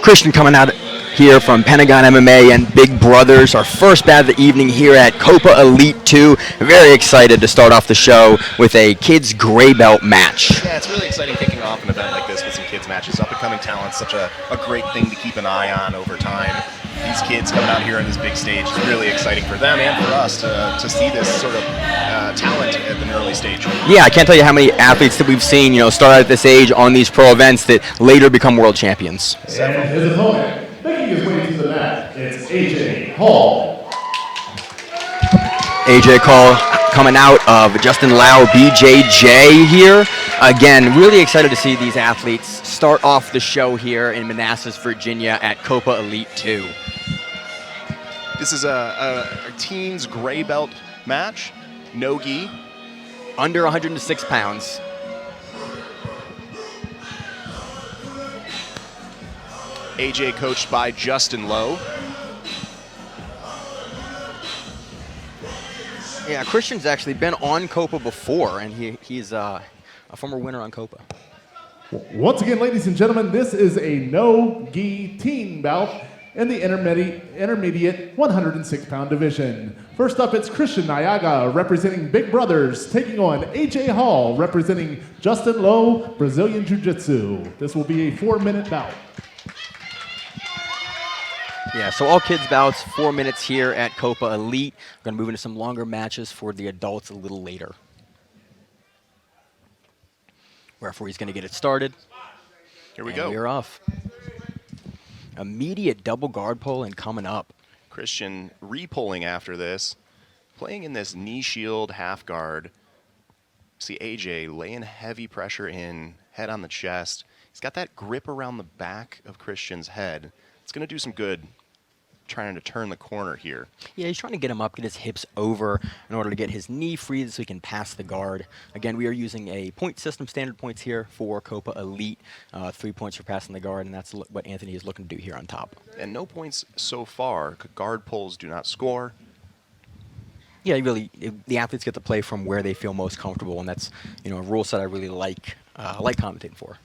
Cristian coming out here from Pentagon MMA and Big Brothers, our first bout of the evening here at Copa Elite 2. Very excited to start off the show with a kids gray belt match. Yeah, it's really exciting kicking off an event like this with some kids matches. Up-and-coming talent, such a great thing to keep an eye on over time. These kids coming out here on this big stage is really exciting for them and for us to see this sort of talent at an early stage. Yeah, I can't tell you how many athletes that we've seen, start out at this age on these pro events that later become world champions. And his opponent, making his way to the mat, it's AJ Hall. AJ Hall coming out of Justin Lough, BJJ here. Again, really excited to see these athletes start off the show here in Manassas, Virginia at Copa Elite 2. This is a teens gray belt match, no gi. Under 106 pounds. AJ coached by Justin Lough. Yeah, Cristian's actually been on Copa before, and he's a former winner on Copa. Once again, ladies and gentlemen, this is a no-gi teen bout in the intermediate 106-pound division. First up, it's Cristian Aliaga representing Big Brothers, taking on AJ Hall representing Justin Lough, Brazilian Jiu-Jitsu. This will be a 4-minute bout. Yeah, so all kids bouts, 4 minutes here at Copa Elite. We're going to move into some longer matches for the adults a little later. Referee's going to get it started. Here we go. We're off. Immediate double guard pull and coming up. Cristian re-pulling after this, playing in this knee shield half guard. See AJ laying heavy pressure in, head on the chest. He's got that grip around the back of Cristian's head. It's going to do some good trying to turn the corner here. Yeah, he's trying to get him up, get his hips over in order to get his knee free so he can pass the guard. Again, we are using a point system, standard points here for Copa Elite. 3 points for passing the guard, and that's what Anthony is looking to do here on top. And no points so far. Guard pulls do not score. Yeah, the athletes get to play from where they feel most comfortable, and that's a rule set I really like commentating for.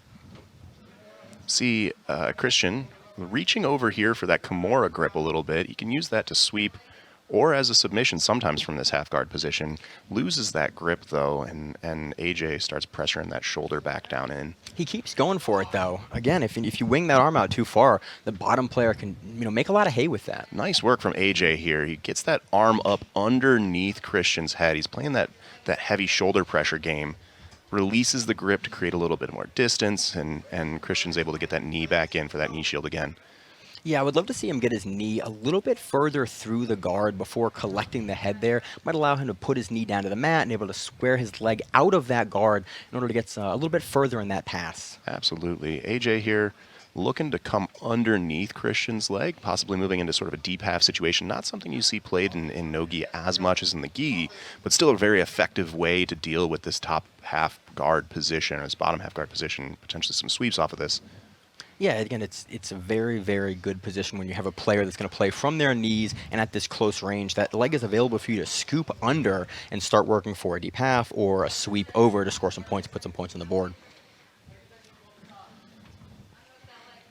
See Cristian reaching over here for that Kimura grip a little bit. You can use that to sweep or as a submission sometimes from this half guard position. Loses that grip though, and AJ starts pressuring that shoulder back down in. He keeps going for it though. Again, if you wing that arm out too far, the bottom player can make a lot of hay with that. Nice work from AJ here. He gets that arm up underneath Cristian's head. He's playing that heavy shoulder pressure game. Releases the grip to create a little bit more distance, and Cristian's able to get that knee back in for that knee shield again. Yeah, I would love to see him get his knee a little bit further through the guard before collecting the head there. Might allow him to put his knee down to the mat and able to square his leg out of that guard in order to get a little bit further in that pass. Absolutely. AJ here looking to come underneath Cristian's leg, possibly moving into sort of a deep half situation. Not something you see played in no-gi as much as in the gi, but still a very effective way to deal with this top half guard position, or this bottom half guard position, potentially some sweeps off of this. Yeah, again, it's a very, very good position when you have a player that's going to play from their knees and at this close range. That leg is available for you to scoop under and start working for a deep half or a sweep over to score some points, put some points on the board.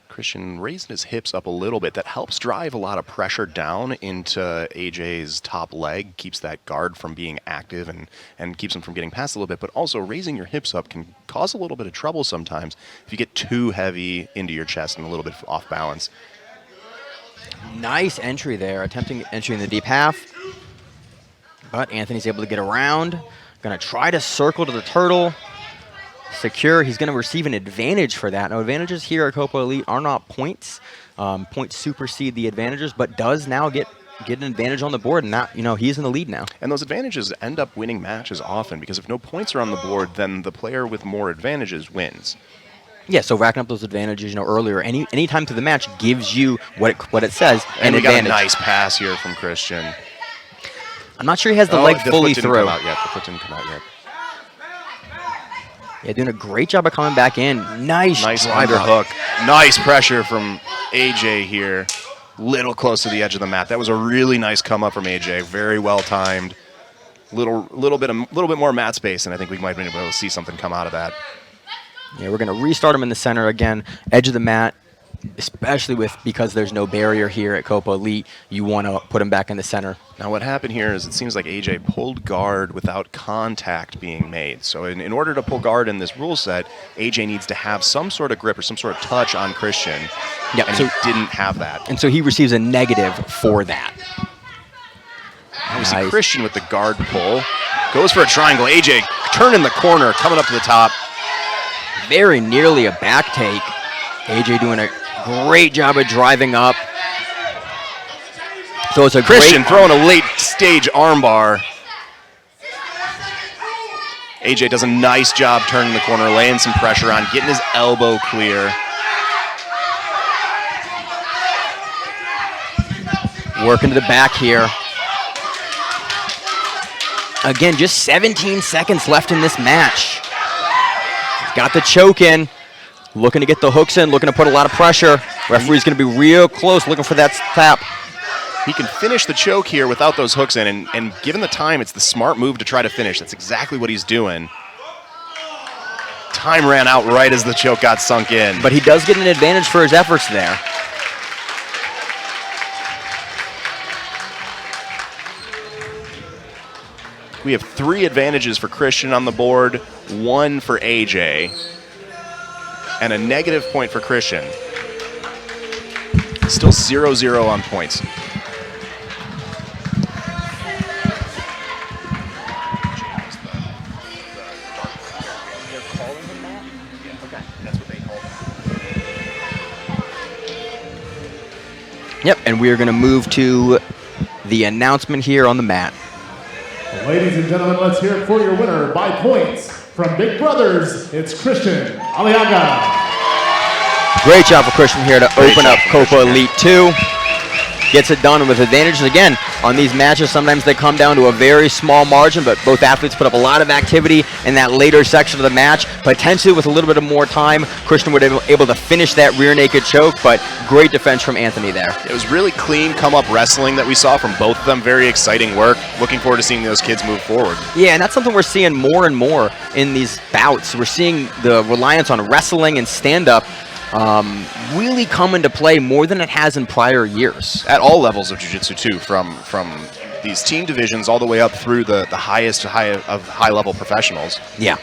Cristian raising his hips up a little bit. That helps drive a lot of pressure down into AJ's top leg, keeps that guard from being active and keeps him from getting past a little bit, but also raising your hips up can cause a little bit of trouble sometimes if you get too heavy into your chest and a little bit off balance. Nice entry there, attempting entry in the deep half, but Anthony's able to get around. Gonna try to circle to the turtle. Secure, he's going to receive an advantage for that. Now, advantages here at Copa Elite are not points. Points supersede the advantages, but does now get an advantage on the board, and that, he's in the lead now. And those advantages end up winning matches often, because if no points are on the board, then the player with more advantages wins. Yeah, so racking up those advantages, earlier, any time through the match gives you what it says, and an we advantage. Got a nice pass here from Cristian. I'm not sure he has the leg fully through. The foot didn't come out yet. Yeah, doing a great job of coming back in. Nice underhook. Nice pressure from AJ here. Little close to the edge of the mat. That was a really nice come up from AJ. Very well timed. Little bit more mat space, and I think we might have been able to see something come out of that. Yeah, we're going to restart him in the center again. Edge of the mat. especially because there's no barrier here at Copa Elite. You want to put him back in the center. Now what happened here is it seems like AJ pulled guard without contact being made. So in order to pull guard in this rule set, AJ needs to have some sort of grip or some sort of touch on Cristian. Yeah, and so he didn't have that. And so he receives a negative for that. Now we see Cristian with the guard pull. Goes for a triangle. AJ turning the corner, coming up to the top. Very nearly a back take. AJ doing a great job of driving up. So it's a Cristian throwing a late stage armbar. AJ does a nice job turning the corner, laying some pressure on, getting his elbow clear. Working to the back here. Again, just 17 seconds left in this match. He's got the choke in. Looking to get the hooks in, looking to put a lot of pressure. Referee's going to be real close, looking for that tap. He can finish the choke here without those hooks in, and given the time, it's the smart move to try to finish. That's exactly what he's doing. Time ran out right as the choke got sunk in. But he does get an advantage for his efforts there. We have 3 advantages for Cristian on the board, 1 for AJ, and a negative point for Cristian. Still 0-0 on points. Yep, and we are going to move to the announcement here on the mat. Ladies and gentlemen, let's hear it for your winner by points. From Big Brothers, it's Cristian Aliaga. Great job for Cristian here to open up Copa Elite 2. Gets it done with advantages. Again, on these matches, sometimes they come down to a very small margin, but both athletes put up a lot of activity in that later section of the match. Potentially with a little bit of more time, Cristian would have been able to finish that rear naked choke, but great defense from Anthony there. It was really clean come-up wrestling that we saw from both of them. Very exciting work. Looking forward to seeing those kids move forward. Yeah, and that's something we're seeing more and more in these bouts. We're seeing the reliance on wrestling and stand-up really come into play more than it has in prior years. At all levels of jiu-jitsu too, from these team divisions all the way up through the highest of high-level professionals. Yeah.